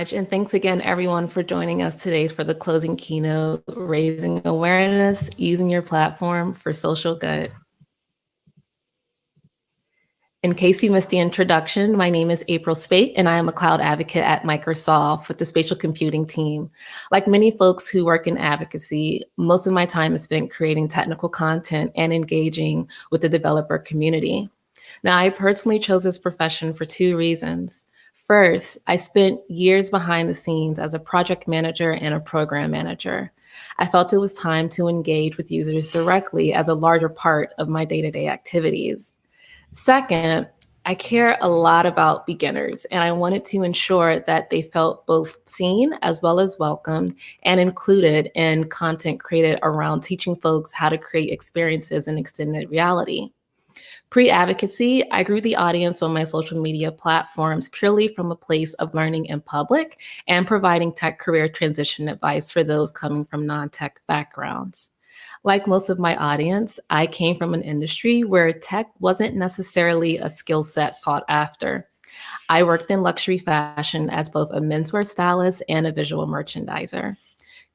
much. And thanks again, everyone, for joining us today for the closing keynote, Raising Awareness, Using Your Platform for Social Good. In case you missed the introduction, my name is April Speight, and I am a cloud advocate at Microsoft with the spatial computing team. Like many folks who work in advocacy, most of my time is spent creating technical content and engaging with the developer community. Now, I personally chose this profession for two reasons. First, I spent years behind the scenes as a project manager and a program manager. I felt it was time to engage with users directly as a larger part of my day-to-day activities. Second, I care a lot about beginners, and I wanted to ensure that they felt both seen as well as welcomed and included in content created around teaching folks how to create experiences in extended reality. Pre-advocacy, I grew the audience on my social media platforms purely from a place of learning in public and providing tech career transition advice for those coming from non-tech backgrounds. Like most of my audience, I came from an industry where tech wasn't necessarily a skill set sought after. I worked in luxury fashion as both a menswear stylist and a visual merchandiser.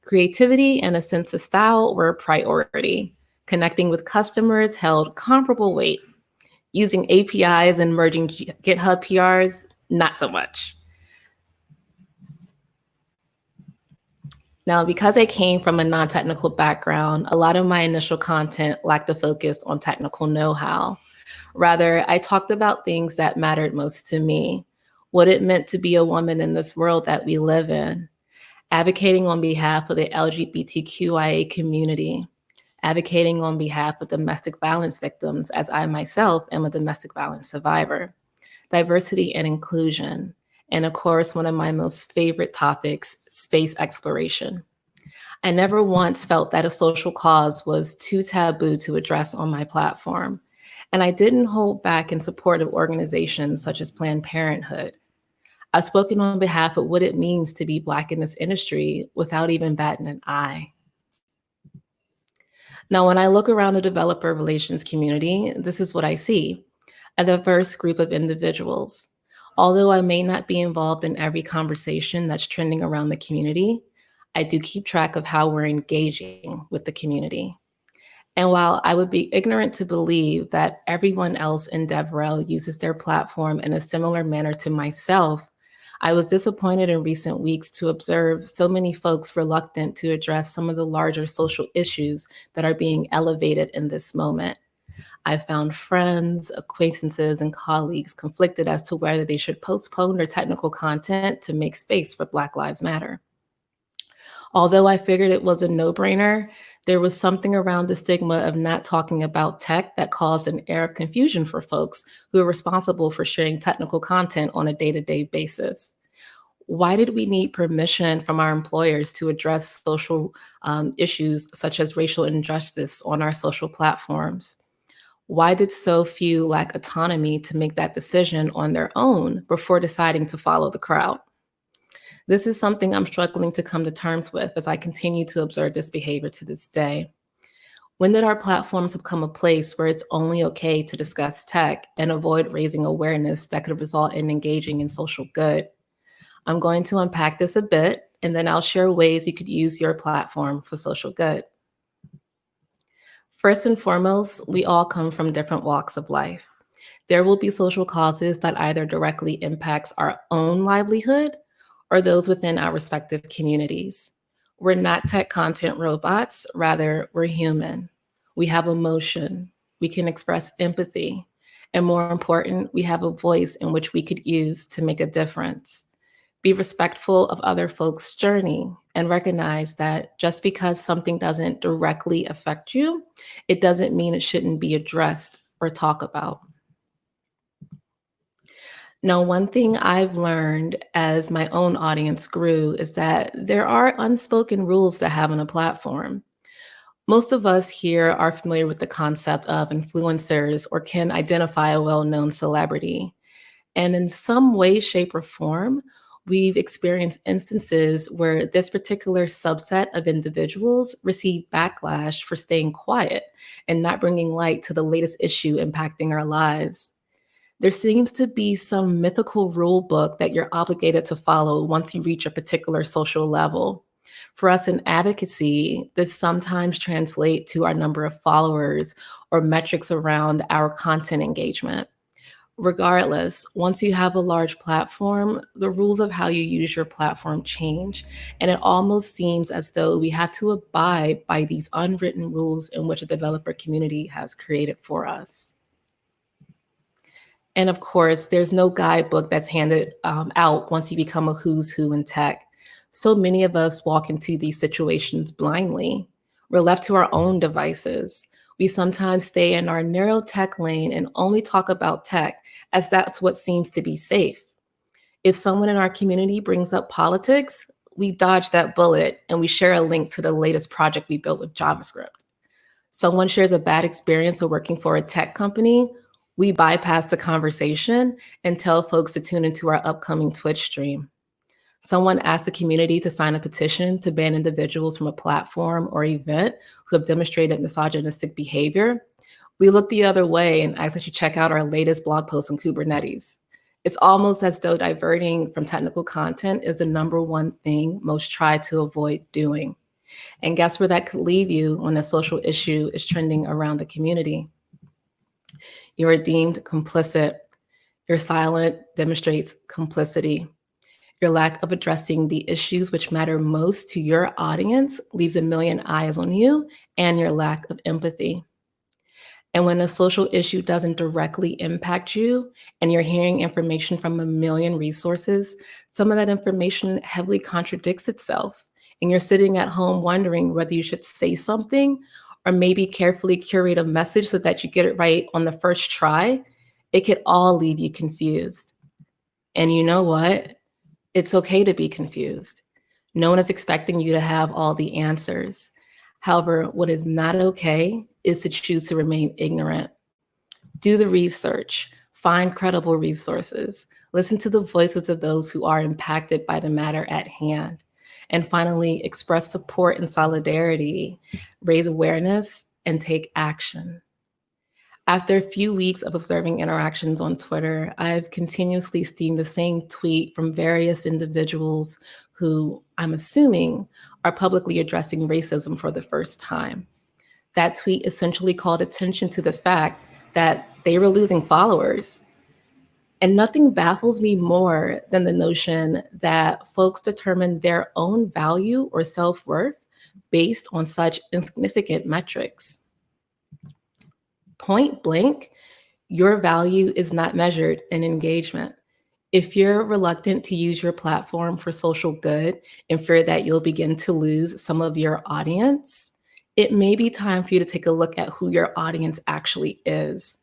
Creativity and a sense of style were a priority. Connecting with customers held comparable weight. Using APIs and merging GitHub PRs, not so much. Now, because I came from a non-technical background, a lot of my initial content lacked a focus on technical know-how. Rather, I talked about things that mattered most to me, what it meant to be a woman in this world that we live in, advocating on behalf of the LGBTQIA community, advocating on behalf of domestic violence victims, as I myself am a domestic violence survivor, diversity and inclusion, and of course, one of my most favorite topics, space exploration. I never once felt that a social cause was too taboo to address on my platform, and I didn't hold back in support of organizations such as Planned Parenthood. I've spoken on behalf of what it means to be Black in this industry without even batting an eye. Now, when I look around the developer relations community, this is what I see: a diverse group of individuals. Although I may not be involved in every conversation that's trending around the community, I do keep track of how we're engaging with the community. And while I would be ignorant to believe that everyone else in DevRel uses their platform in a similar manner to myself, I was disappointed in recent weeks to observe so many folks reluctant to address some of the larger social issues that are being elevated in this moment. I found friends, acquaintances, and colleagues conflicted as to whether they should postpone their technical content to make space for Black Lives Matter. Although I figured it was a no-brainer, there was something around the stigma of not talking about tech that caused an air of confusion for folks who are responsible for sharing technical content on a day-to-day basis. Why did we need permission from our employers to address social issues such as racial injustice on our social platforms? Why did so few lack autonomy to make that decision on their own before deciding to follow the crowd? This is something I'm struggling to come to terms with as I continue to observe this behavior to this day. When did our platforms become a place where it's only okay to discuss tech and avoid raising awareness that could result in engaging in social good? I'm going to unpack this a bit, and then I'll share ways you could use your platform for social good. First and foremost, we all come from different walks of life. There will be social causes that either directly impacts our own livelihood or those within our respective communities. We're not tech content robots, rather, we're human. We have emotion, we can express empathy, and more important, we have a voice in which we could use to make a difference. Be respectful of other folks' journey and recognize that just because something doesn't directly affect you, it doesn't mean it shouldn't be addressed or talked about. Now, one thing I've learned as my own audience grew is that there are unspoken rules to having a platform. Most of us here are familiar with the concept of influencers or can identify a well-known celebrity. And in some way, shape, or form, we've experienced instances where this particular subset of individuals receive backlash for staying quiet and not bringing light to the latest issue impacting our lives. There seems to be some mythical rule book that you're obligated to follow once you reach a particular social level. For us in advocacy, this sometimes translates to our number of followers or metrics around our content engagement. Regardless, once you have a large platform, the rules of how you use your platform change. And it almost seems as though we have to abide by these unwritten rules in which a developer community has created for us. And of course, there's no guidebook that's handed out once you become a who's who in tech. So many of us walk into these situations blindly. We're left to our own devices. We sometimes stay in our Neurotech lane and only talk about tech as that's what seems to be safe. If someone in our community brings up politics, we dodge that bullet and we share a link to the latest project we built with JavaScript. Someone shares a bad experience of working for a tech company, we bypass the conversation and tell folks to tune into our upcoming Twitch stream. Someone asks the community to sign a petition to ban individuals from a platform or event who have demonstrated misogynistic behavior. We look the other way and ask that you check out our latest blog post on Kubernetes. It's almost as though diverting from technical content is the number one thing most try to avoid doing. And guess where that could leave you when a social issue is trending around the community? You are deemed complicit. Your silence demonstrates complicity. Your lack of addressing the issues which matter most to your audience leaves a million eyes on you and your lack of empathy. And when a social issue doesn't directly impact you and you're hearing information from a million resources, some of that information heavily contradicts itself. And you're sitting at home wondering whether you should say something or maybe carefully curate a message so that you get it right on the first try. It could all leave you confused. And you know what? It's okay to be confused. No one is expecting you to have all the answers. However, what is not okay is to choose to remain ignorant. Do the research, find credible resources, listen to the voices of those who are impacted by the matter at hand, and finally, express support and solidarity, raise awareness, and take action. After a few weeks of observing interactions on Twitter, I've continuously seen the same tweet from various individuals who I'm assuming are publicly addressing racism for the first time. That tweet essentially called attention to the fact that they were losing followers. And nothing baffles me more than the notion that folks determine their own value or self-worth based on such insignificant metrics. Point blank, your value is not measured in engagement. If you're reluctant to use your platform for social good and fear that you'll begin to lose some of your audience, it may be time for you to take a look at who your audience actually is.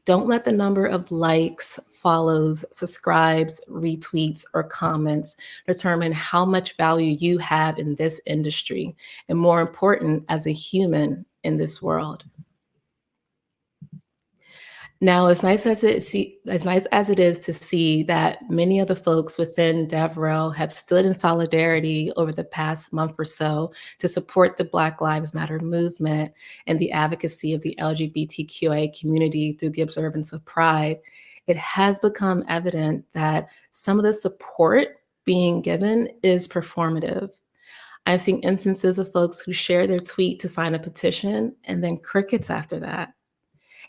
Don't let the number of likes, follows, subscribes, retweets, or comments determine how much value you have in this industry, and more important, as a human in this world. Now, as nice as it is to see that many of the folks within DevRel have stood in solidarity over the past month or so to support the Black Lives Matter movement and the advocacy of the LGBTQIA community through the observance of Pride, it has become evident that some of the support being given is performative. I've seen instances of folks who share their tweet to sign a petition and then crickets after that.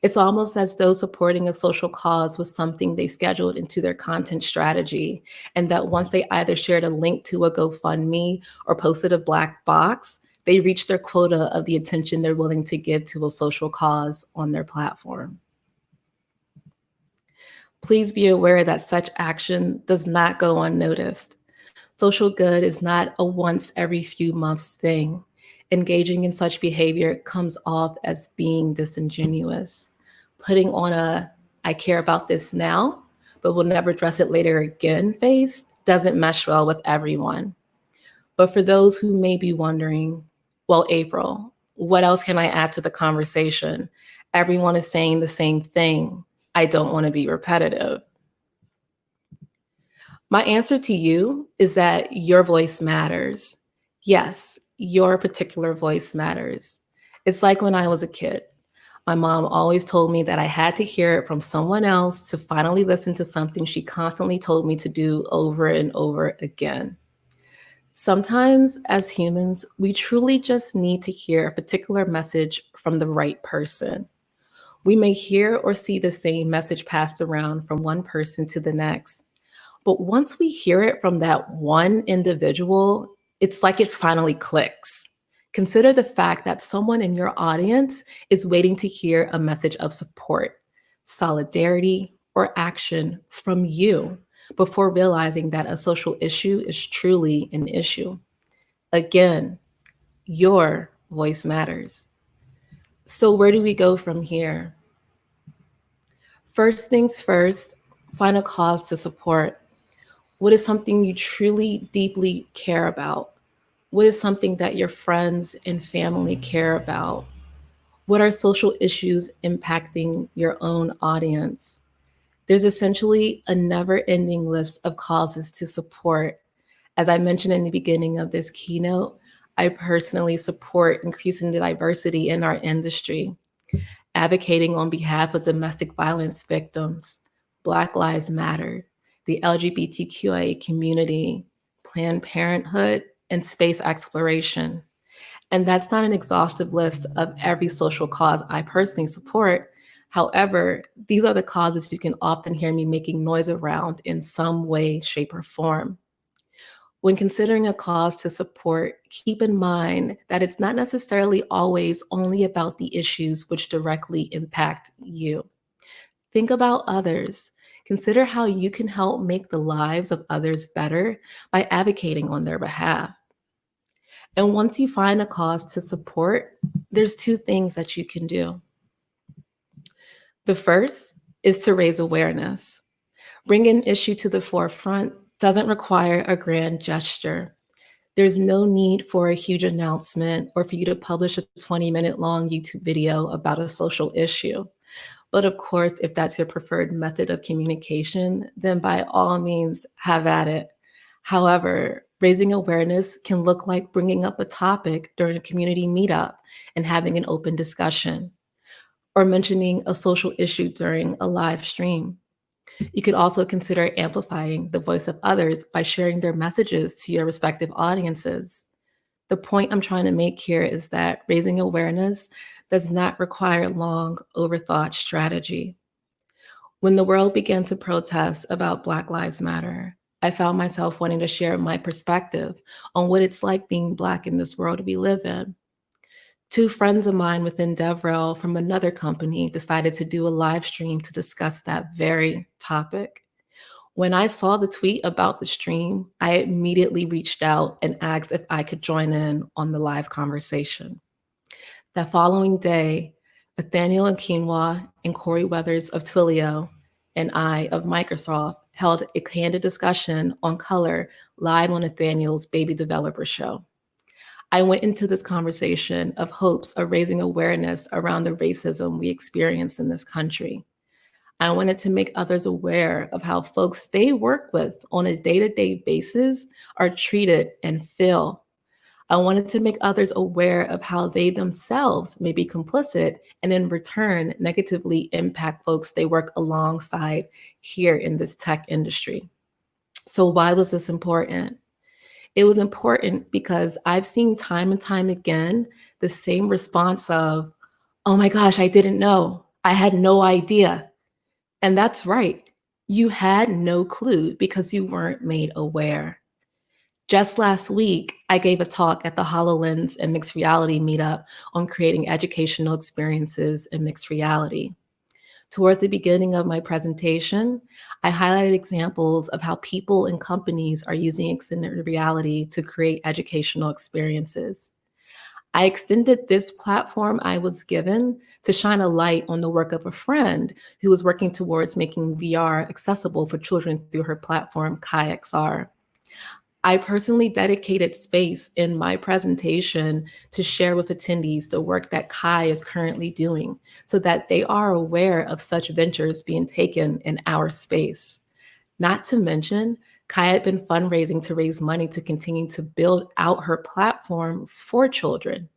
It's almost as though supporting a social cause was something they scheduled into their content strategy, and that once they either shared a link to a GoFundMe or posted a black box, they reached their quota of the attention they're willing to give to a social cause on their platform. Please be aware that such action does not go unnoticed. Social good is not a once every few months thing. Engaging in such behavior comes off as being disingenuous. Putting on a "I care about this now, but will never address it later again" face doesn't mesh well with everyone. But for those who may be wondering, well, April, what else can I add to the conversation? Everyone is saying the same thing. I don't want to be repetitive. My answer to you is that your voice matters. Yes, your particular voice matters. It's like when I was a kid. My mom always told me that I had to hear it from someone else to finally listen to something she constantly told me to do over and over again. Sometimes, as humans, we truly just need to hear a particular message from the right person. We may hear or see the same message passed around from one person to the next. But once we hear it from that one individual, it's like it finally clicks. Consider the fact that someone in your audience is waiting to hear a message of support, solidarity, or action from you before realizing that a social issue is truly an issue. Again, your voice matters. So, where do we go from here? First things first, find a cause to support. What is something you truly, deeply care about? What is something that your friends and family care about? What are social issues impacting your own audience? There's essentially a never ending list of causes to support. As I mentioned in the beginning of this keynote, I personally support increasing the diversity in our industry, advocating on behalf of domestic violence victims, Black Lives Matter, the LGBTQIA community, Planned Parenthood, and space exploration. And that's not an exhaustive list of every social cause I personally support. However, these are the causes you can often hear me making noise around in some way, shape, or form. When considering a cause to support, keep in mind that it's not necessarily always only about the issues which directly impact you. Think about others. Consider how you can help make the lives of others better by advocating on their behalf. And once you find a cause to support, there's two things that you can do. The first is to raise awareness. Bringing an issue to the forefront doesn't require a grand gesture. There's no need for a huge announcement or for you to publish a 20-minute long YouTube video about a social issue. But of course, if that's your preferred method of communication, then by all means, have at it. However, raising awareness can look like bringing up a topic during a community meetup and having an open discussion, or mentioning a social issue during a live stream. You could also consider amplifying the voice of others by sharing their messages to your respective audiences. The point I'm trying to make here is that raising awareness does not require long, overthought strategy. When the world began to protest about Black Lives Matter, I found myself wanting to share my perspective on what it's like being Black in this world we live in. Two friends of mine within DevRel from another company decided to do a live stream to discuss that very topic. When I saw the tweet about the stream, I immediately reached out and asked if I could join in on the live conversation. That following day, Nathaniel and Quinoa and Corey Weathers of Twilio and I of Microsoft held a candid discussion on color live on Nathaniel's Baby Developer Show. I went into this conversation of hopes of raising awareness around the racism we experience in this country. I wanted to make others aware of how folks they work with on a day-to-day basis are treated and feel. I wanted to make others aware of how they themselves may be complicit and in return negatively impact folks they work alongside here in this tech industry. So why was this important? It was important because I've seen time and time again the same response of, oh my gosh, I didn't know. I had no idea. And that's right. You had no clue because you weren't made aware. Just last week, I gave a talk at the HoloLens and Mixed Reality meetup on creating educational experiences in mixed reality. Towards the beginning of my presentation, I highlighted examples of how people and companies are using extended reality to create educational experiences. I extended this platform I was given to shine a light on the work of a friend who was working towards making VR accessible for children through her platform, KaiXR. I personally dedicated space in my presentation to share with attendees the work that Kai is currently doing so that they are aware of such ventures being taken in our space. Not to mention, Kai had been fundraising to raise money to continue to build out her platform for children.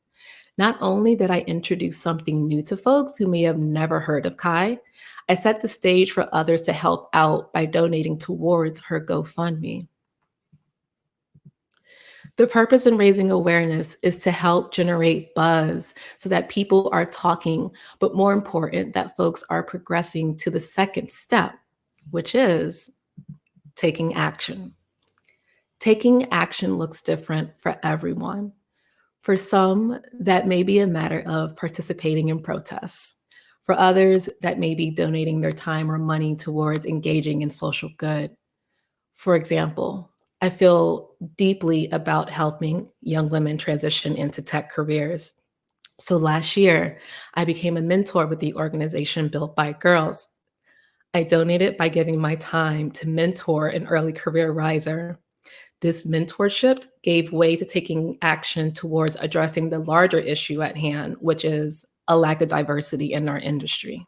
Not only did I introduce something new to folks who may have never heard of Kai, I set the stage for others to help out by donating towards her GoFundMe. The purpose in raising awareness is to help generate buzz so that people are talking, but more important, that folks are progressing to the second step, which is taking action. Taking action looks different for everyone. For some, that may be a matter of participating in protests. For others, that may be donating their time or money towards engaging in social good. For example, I feel deeply about helping young women transition into tech careers. So last year, I became a mentor with the organization Built by Girls. I donated by giving my time to mentor an early career riser. This mentorship gave way to taking action towards addressing the larger issue at hand, which is a lack of diversity in our industry.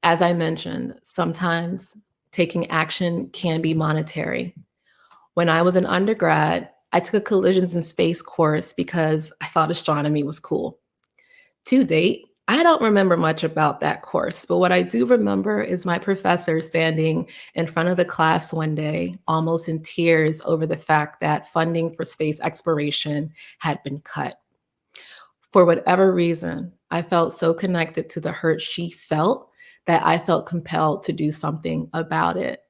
As I mentioned, sometimes taking action can be monetary. When I was an undergrad, I took a collisions in space course because I thought astronomy was cool. To date, I don't remember much about that course, but what I do remember is my professor standing in front of the class one day, almost in tears over the fact that funding for space exploration had been cut. For whatever reason, I felt so connected to the hurt she felt that I felt compelled to do something about it.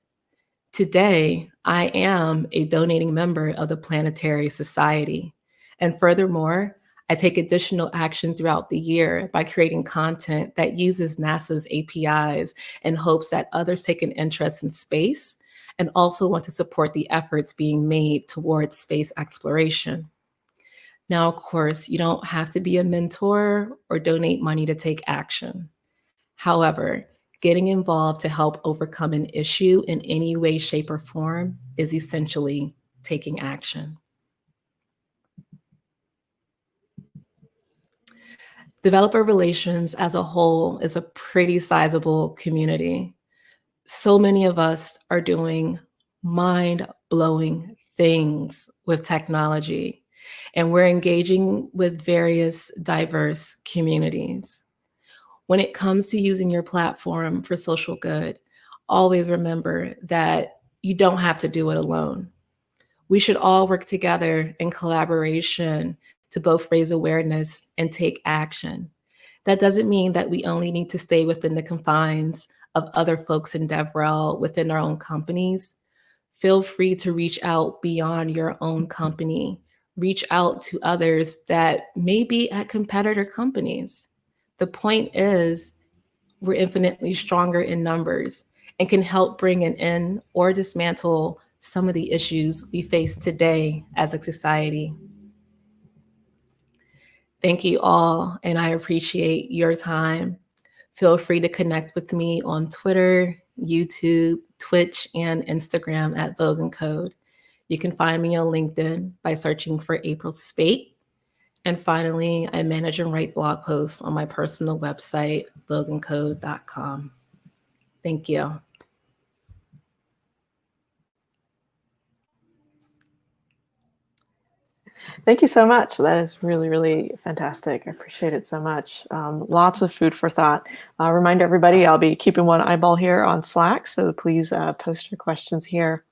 Today, I am a donating member of the Planetary Society. And furthermore, I take additional action throughout the year by creating content that uses NASA's APIs in hopes that others take an interest in space and also want to support the efforts being made towards space exploration. Now, of course, you don't have to be a mentor or donate money to take action. However, getting involved to help overcome an issue in any way, shape, or form is essentially taking action. Developer relations as a whole is a pretty sizable community. So many of us are doing mind-blowing things with technology, and we're engaging with various diverse communities. When it comes to using your platform for social good, always remember that you don't have to do it alone. We should all work together in collaboration to both raise awareness and take action. That doesn't mean that we only need to stay within the confines of other folks in DevRel within our own companies. Feel free to reach out beyond your own company. Reach out to others that may be at competitor companies. The point is, we're infinitely stronger in numbers and can help bring an end or dismantle some of the issues we face today as a society. Thank you all, and I appreciate your time. Feel free to connect with me on Twitter, YouTube, Twitch, and Instagram at Vogue and Code. You can find me on LinkedIn by searching for April Speight. And finally, I manage and write blog posts on my personal website, vogueandcode.com. Thank you. Thank you so much. That is really, really fantastic. I appreciate it so much. Lots of food for thought. Remind everybody, I'll be keeping one eyeball here on Slack, so please post your questions here.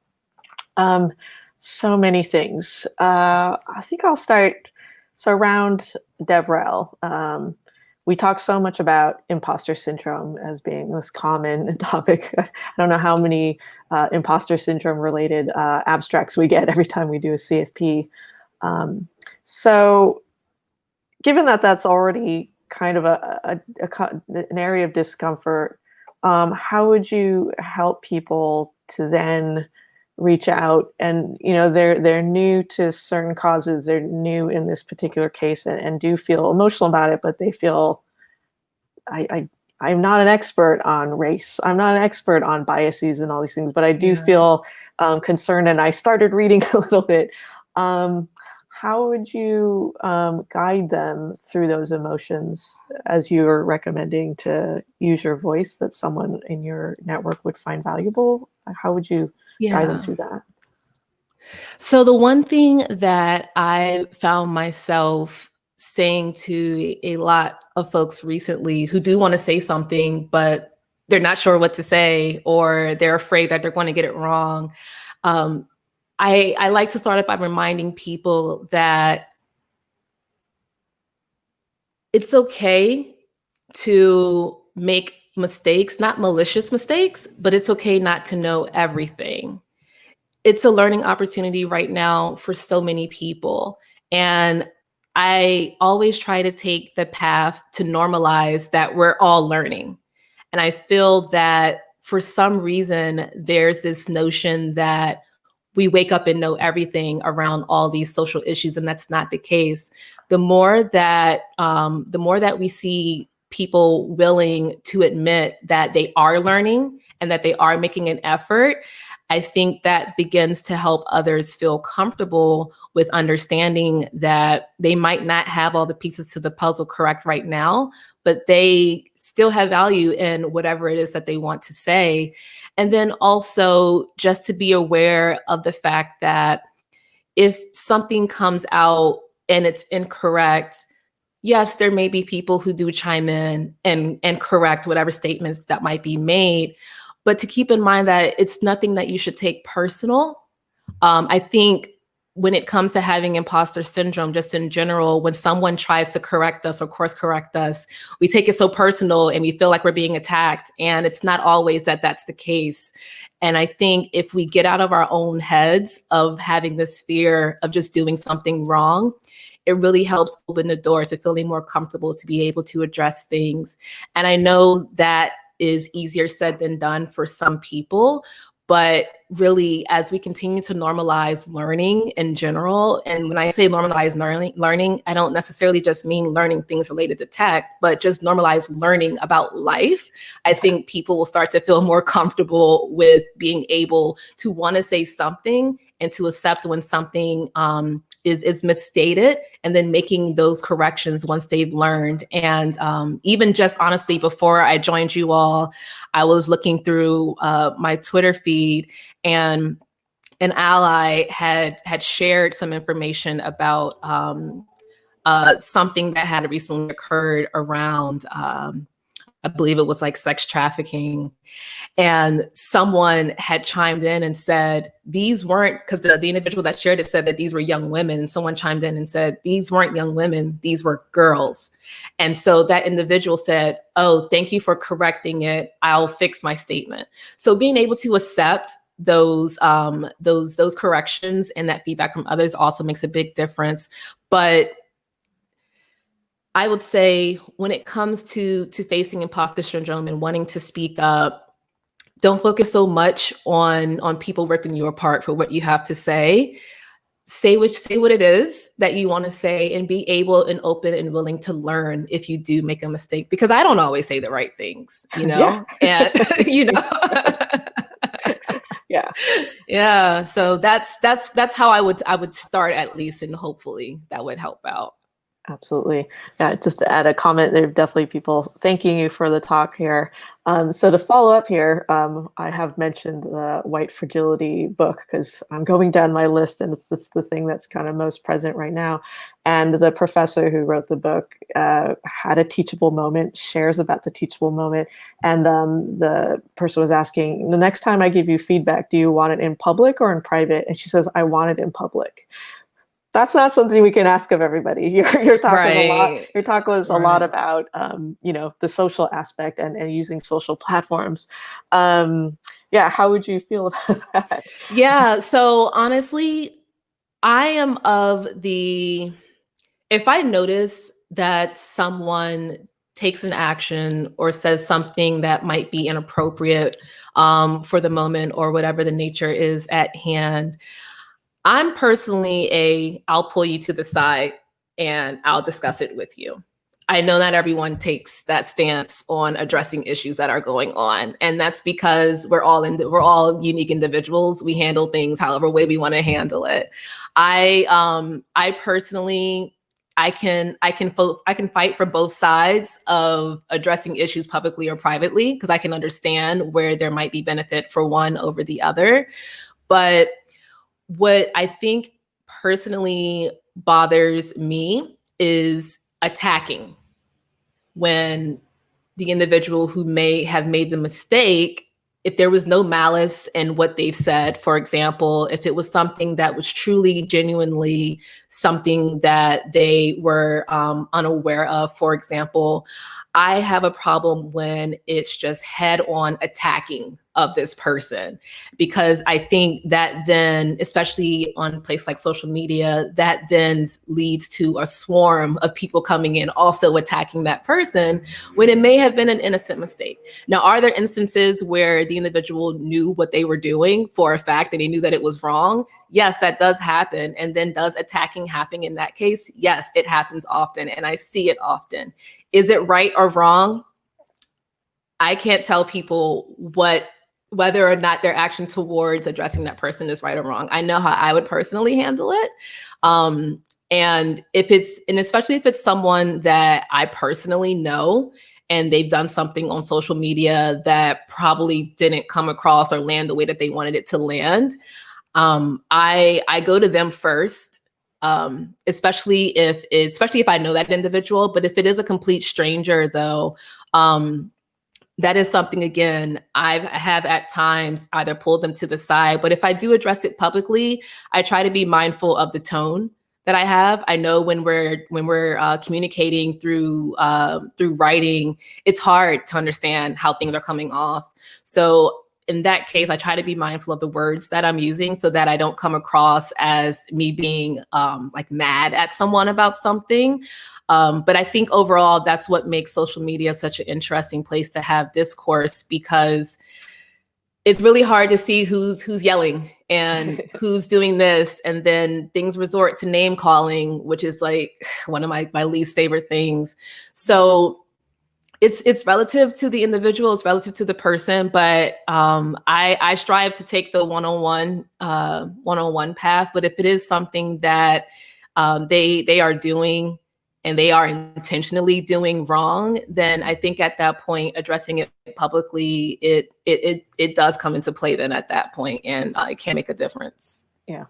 So many things. I think I'll start. So around DevRel, we talk so much about imposter syndrome as being this common topic. I don't know how many imposter syndrome related abstracts we get every time we do a CFP. So given that that's already kind of an area of discomfort, how would you help people to then reach out? And they're new to certain causes, they're new in this particular case, and do feel emotional about it, but they feel I'm not an expert on race, I'm not an expert on biases and all these things, but I do feel concerned, and I started reading a little bit. How would you guide them through those emotions as you're recommending to use your voice that someone in your network would find valuable? How would you guide them through that? So the one thing that I found myself saying to a lot of folks recently who do want to say something, but they're not sure what to say, or they're afraid that they're going to get it wrong. I like to start it by reminding people that it's okay to make mistakes, not malicious mistakes, but it's okay not to know everything. It's a learning opportunity right now for so many people. And I always try to take the path to normalize that we're all learning. And I feel that for some reason, there's this notion that we wake up and know everything around all these social issues, and that's not the case. The more that we see people willing to admit that they are learning and that they are making an effort, I think that begins to help others feel comfortable with understanding that they might not have all the pieces to the puzzle correct right now, but they still have value in whatever it is that they want to say. And then also just to be aware of the fact that if something comes out and it's incorrect, yes, there may be people who do chime in and correct whatever statements that might be made, but to keep in mind that it's nothing that you should take personal. I think when it comes to having imposter syndrome, just in general, when someone tries to correct us or course correct us, we take it so personal and we feel like we're being attacked. And it's not always that that's the case. And I think if we get out of our own heads of having this fear of just doing something wrong, it really helps open the door to feeling more comfortable to be able to address things. And I know that is easier said than done for some people, but really, as we continue to normalize learning in general, and when I say normalize learning, I don't necessarily just mean learning things related to tech, but just normalize learning about life. I think people will start to feel more comfortable with being able to want to say something and to accept when something is misstated, and then making those corrections once they've learned. And even just honestly, before I joined you all, I was looking through my Twitter feed, and an ally had shared some information about something that had recently occurred around, I believe it was like sex trafficking. And someone had chimed in and said, these weren't, because the individual that shared it said that these were young women. And someone chimed in and said, these weren't young women, these were girls. And so that individual said, oh, thank you for correcting it. I'll fix my statement. So being able to accept those corrections and that feedback from others also makes a big difference. But I would say when it comes to facing imposter syndrome and wanting to speak up, don't focus so much on people ripping you apart for what you have to say. Say what it is that you want to say, and be able and open and willing to learn if you do make a mistake, because I don't always say the right things, Yeah. and Yeah. Yeah. So that's how I would start, at least, and hopefully that would help out. Absolutely. Yeah, just to add a comment, there are definitely people thanking you for the talk here. So to follow up here, I have mentioned the White Fragility book because I'm going down my list, and it's the thing that's kind of most present right now. And the professor who wrote the book had a teachable moment, shares about the teachable moment. And the person was asking, the next time I give you feedback, do you want it in public or in private? And she says, I want it in public. That's not something we can ask of everybody. Your talk was a lot. Your talk was a lot about the social aspect and using social platforms. Yeah, how would you feel about that? Yeah. So honestly, I am if I notice that someone takes an action or says something that might be inappropriate for the moment or whatever the nature is at hand, I'm personally I'll pull you to the side and I'll discuss it with you. I know not everyone takes that stance on addressing issues that are going on, and that's because we're all unique individuals. We handle things however way we want to handle it. I personally, I can fight for both sides of addressing issues publicly or privately, because I can understand where there might be benefit for one over the other. But what I think personally bothers me is attacking when the individual who may have made the mistake, if there was no malice in what they've said, for example, if it was something that was truly, genuinely something that they were unaware of, for example, I have a problem when it's just head-on attacking of this person, because I think that then, especially on a place like social media, that then leads to a swarm of people coming in also attacking that person when it may have been an innocent mistake. Now, are there instances where the individual knew what they were doing for a fact and they knew that it was wrong? Yes, that does happen. And then does attacking happen in that case? Yes, it happens often, and I see it often. Is it right or wrong? I can't tell people whether or not their action towards addressing that person is right or wrong. I know how I would personally handle it. And especially if it's someone that I personally know and they've done something on social media that probably didn't come across or land the way that they wanted it to land, I go to them first. Especially if I know that individual. But if it is a complete stranger, though, that is something, again, I have at times either pulled them to the side. But if I do address it publicly, I try to be mindful of the tone that I have. I know when we're communicating through writing, it's hard to understand how things are coming off. So in that case, I try to be mindful of the words that I'm using so that I don't come across as me being like mad at someone about something. But I think overall, that's what makes social media such an interesting place to have discourse, because it's really hard to see who's yelling and who's doing this. And then things resort to name calling, which is like one of my least favorite things. So it's relative to the individual, it's relative to the person, but I strive to take the one-on-one path. But if it is something that they are doing and they are intentionally doing wrong, then I think at that point, addressing it publicly, it does come into play then at that point, and it can make a difference. Yeah,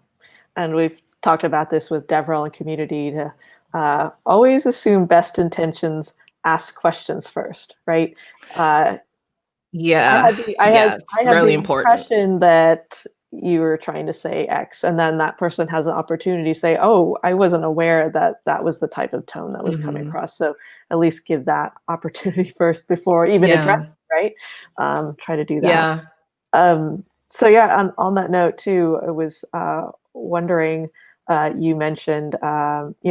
and we've talked about this with DevRel and community to always assume best intentions, ask questions first, right? Yeah, I had really the important. impression that you were trying to say X, and then that person has an opportunity to say, oh, I wasn't aware that that was the type of tone that was coming across. So at least give that opportunity first before even addressing, right? Try to do that. Yeah. So yeah, on that note too, I was wondering, you mentioned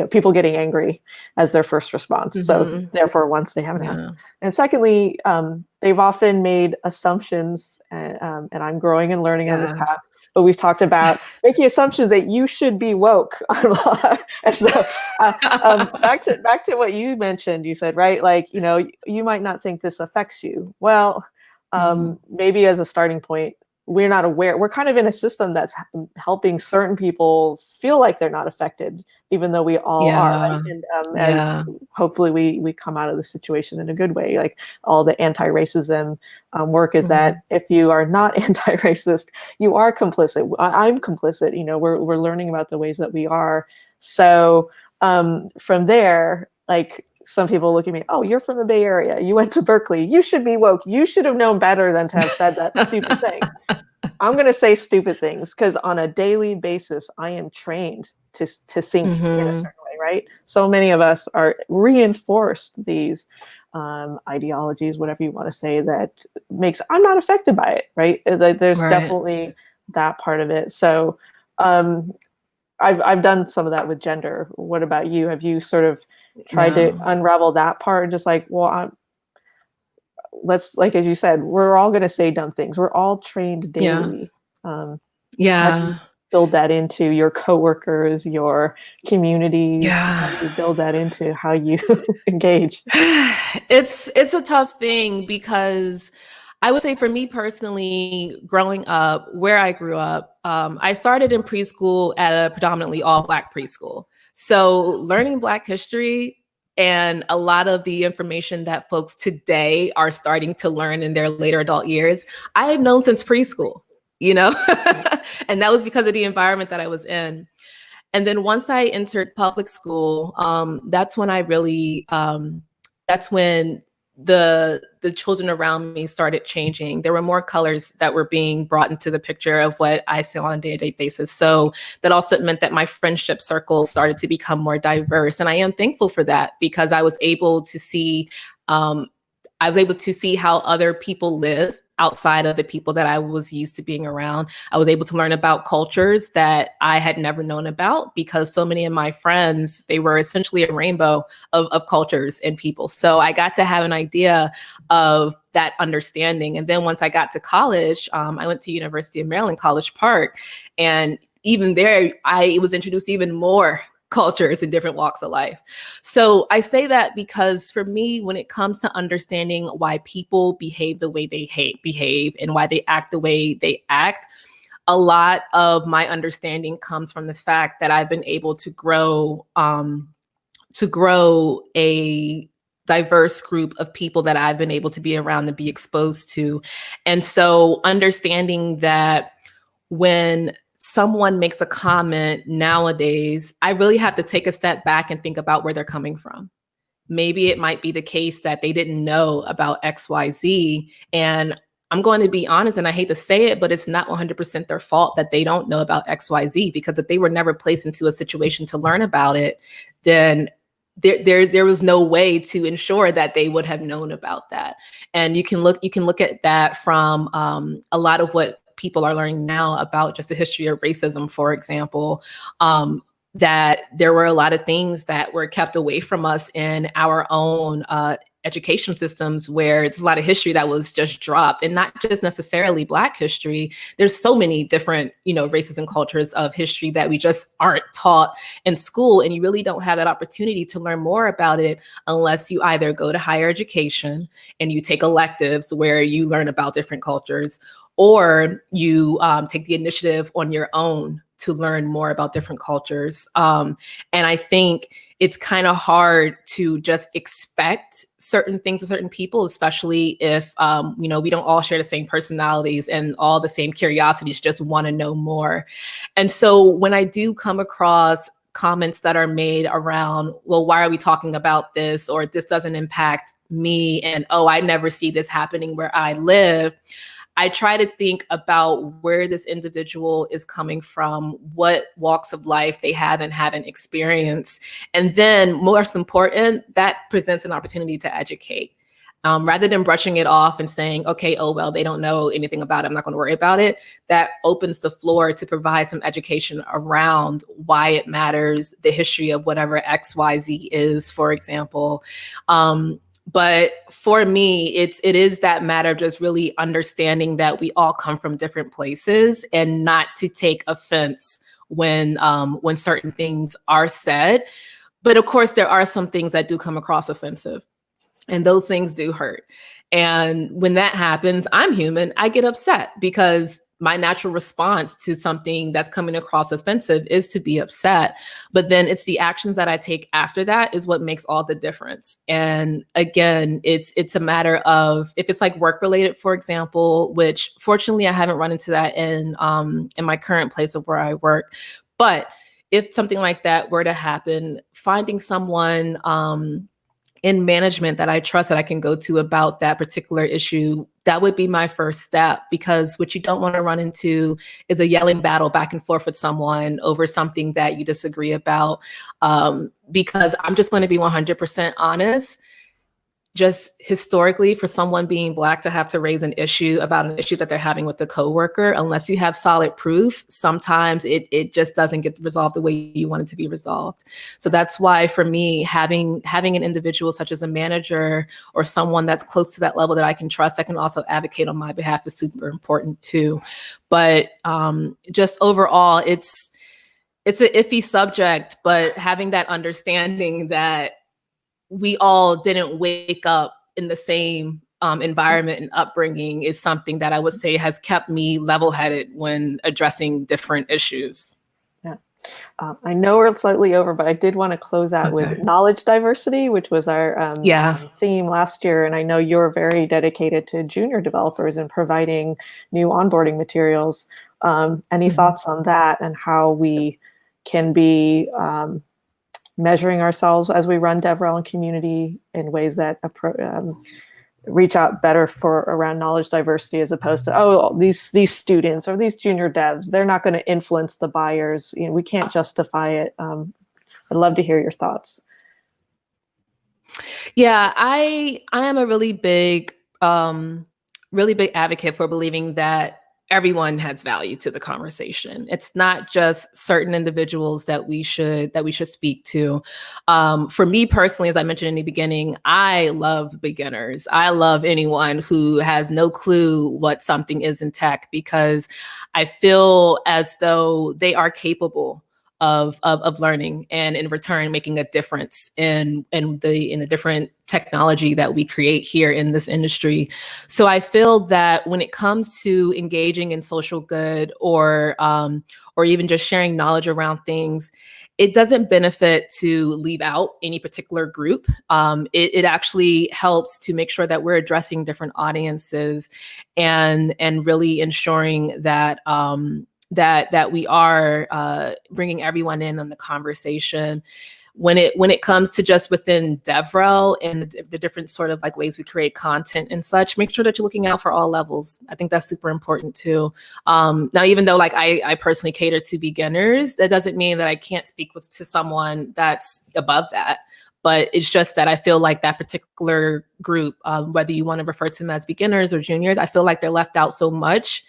people getting angry as their first response. So therefore, once they haven't asked, and secondly, they've often made assumptions, and I'm growing and learning on this path. But we've talked about making assumptions that you should be woke. And so back to what you mentioned. You said, right, like you might not think this affects you. Well, maybe as a starting point, we're not aware. We're kind of in a system that's helping certain people feel like they're not affected, even though we all are. Right? And as hopefully we come out of the situation in a good way. Like all the anti-racism work is that if you are not anti-racist, you are complicit. I'm complicit. We're learning about the ways that we are. So from there, like, some people look at me, oh, you're from the Bay Area. You went to Berkeley. You should be woke. You should have known better than to have said that stupid thing. I'm going to say stupid things because on a daily basis, I am trained to think in a certain way, right? So many of us are reinforced these ideologies, whatever you want to say, that makes, I'm not affected by it, right? There's definitely that part of it. So I've done some of that with gender. What about you? Have you sort of tried to unravel that part? Just like, well, let's, like, as you said, we're all going to say dumb things. We're all trained daily. How do you build that into your coworkers, your communities? How do you build that into how you engage? It's a tough thing because I would say for me personally, growing up, where I grew up, I started in preschool at a predominantly all Black preschool. So learning Black history and a lot of the information that folks today are starting to learn in their later adult years, I had known since preschool, and that was because of the environment that I was in. And then once I entered public school, that's when I really, that's when the children around me started changing. There were more colors that were being brought into the picture of what I saw on a day-to-day basis. So that also meant that my friendship circle started to become more diverse. And I am thankful for that, because I was able to see how other people live outside of the people that I was used to being around. I was able to learn about cultures that I had never known about, because so many of my friends, they were essentially a rainbow of cultures and people. So I got to have an idea of that understanding. And then once I got to college, I went to University of Maryland, College Park. And even there, I was introduced to even more cultures in different walks of life. So I say that because for me, when it comes to understanding why people behave the way they behave and why they act the way they act, a lot of my understanding comes from the fact that I've been able to grow a diverse group of people that I've been able to be around and be exposed to. And so understanding that when someone makes a comment nowadays, I really have to take a step back and think about where they're coming from. Maybe it might be the case that they didn't know about XYZ. And I'm going to be honest, and I hate to say it, but it's not 100% their fault that they don't know about XYZ, because if they were never placed into a situation to learn about it, then there was no way to ensure that they would have known about that. And you can look at that from a lot of what people are learning now about just the history of racism, for example, that there were a lot of things that were kept away from us in our own education systems, where it's a lot of history that was just dropped, and not just necessarily Black history. There's so many different, races and cultures of history that we just aren't taught in school. And you really don't have that opportunity to learn more about it unless you either go to higher education and you take electives where you learn about different cultures, or you take the initiative on your own to learn more about different cultures. And I think it's kind of hard to just expect certain things of certain people, especially if, we don't all share the same personalities and all the same curiosities, just want to know more. And so when I do come across comments that are made around, well, why are we talking about this? Or this doesn't impact me. And, oh, I never see this happening where I live. I try to think about where this individual is coming from, what walks of life they have and haven't experienced. And then most important, that presents an opportunity to educate. Rather than brushing it off and saying, okay, oh, well, they don't know anything about it, I'm not going to worry about it. That opens the floor to provide some education around why it matters, the history of whatever XYZ is, for example. But for me, it is that matter of just really understanding that we all come from different places, and not to take offense when certain things are said. But of course, there are some things that do come across offensive, and those things do hurt. And when that happens, I'm human. I get upset, because my natural response to something that's coming across offensive is to be upset. But then it's the actions that I take after that is what makes all the difference. And again, it's a matter of, if it's like work related, for example, which fortunately I haven't run into that in my current place of where I work. But if something like that were to happen, finding someone in management that I trust, that I can go to about that particular issue, that would be my first step. Because what you don't want to run into is a yelling battle back and forth with someone over something that you disagree about. Because I'm just going to be 100% honest. Just historically, for someone being Black to have to raise an issue about an issue that they're having with a coworker, unless you have solid proof, sometimes it just doesn't get resolved the way you want it to be resolved. So that's why, for me, having an individual such as a manager or someone that's close to that level that I can trust, that can also advocate on my behalf, is super important too. But just overall, it's an iffy subject, but having that understanding that we all didn't wake up in the same environment and upbringing is something that I would say has kept me level-headed when addressing different issues. Yeah. I know we're slightly over, but I did want to close out with knowledge diversity, which was our theme last year. And I know you're very dedicated to junior developers and providing new onboarding materials. Any thoughts on that, and how we can be measuring ourselves as we run DevRel and community in ways that reach out better for around knowledge diversity, as opposed to, oh, these students or these junior devs, they're not going to influence the buyers. You know, we can't justify it. I'd love to hear your thoughts. Yeah, I am a really big advocate for believing that everyone has value to the conversation. It's not just certain individuals that we should speak to. For me personally, as I mentioned in the beginning, I love beginners. I love anyone who has no clue what something is in tech, because I feel as though they are capable of learning, and in return making a difference in the different technology that we create here in this industry. So I feel that when it comes to engaging in social good, or even just sharing knowledge around things, it doesn't benefit to leave out any particular group. It actually helps to make sure that we're addressing different audiences, and really ensuring that that we are bringing everyone in on the conversation. When it comes to just within DevRel and the different sort of like ways we create content and such, make sure that you're looking out for all levels. I think that's super important too. Now, even though like I personally cater to beginners, that doesn't mean that I can't speak to someone that's above that. But it's just that I feel like that particular group, whether you want to refer to them as beginners or juniors, I feel like they're left out so much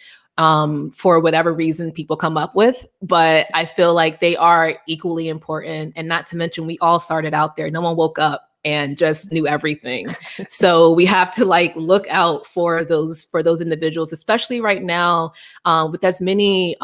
for whatever reason people come up with. But I feel like they are equally important. And not to mention, we all started out there. No one woke up and just knew everything. So we have to like look out for those individuals, especially right now, with as many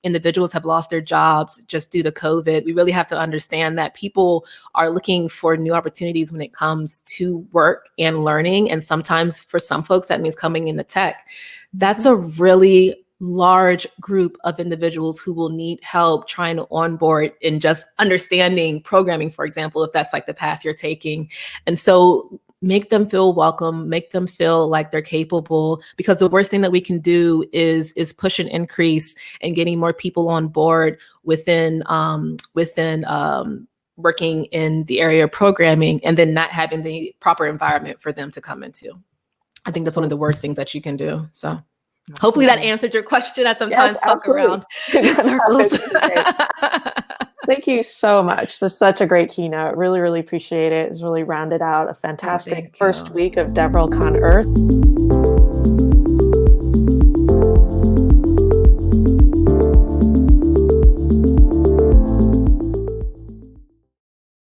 individuals have lost their jobs just due to COVID. We really have to understand that people are looking for new opportunities when it comes to work and learning. And sometimes for some folks, that means coming into tech. That's a really large group of individuals who will need help trying to onboard and just understanding programming, for example, if that's like the path you're taking. And so make them feel welcome, make them feel like they're capable, because the worst thing that we can do is push an increase and getting more people on board within working in the area of programming, and then not having the proper environment for them to come into. I think that's one of the worst things that you can do. So hopefully that answered your question. I sometimes talk around in circles. Thank you so much. This is such a great keynote. Really, really appreciate it. It's really rounded out a fantastic first week of DevRel Con Earth.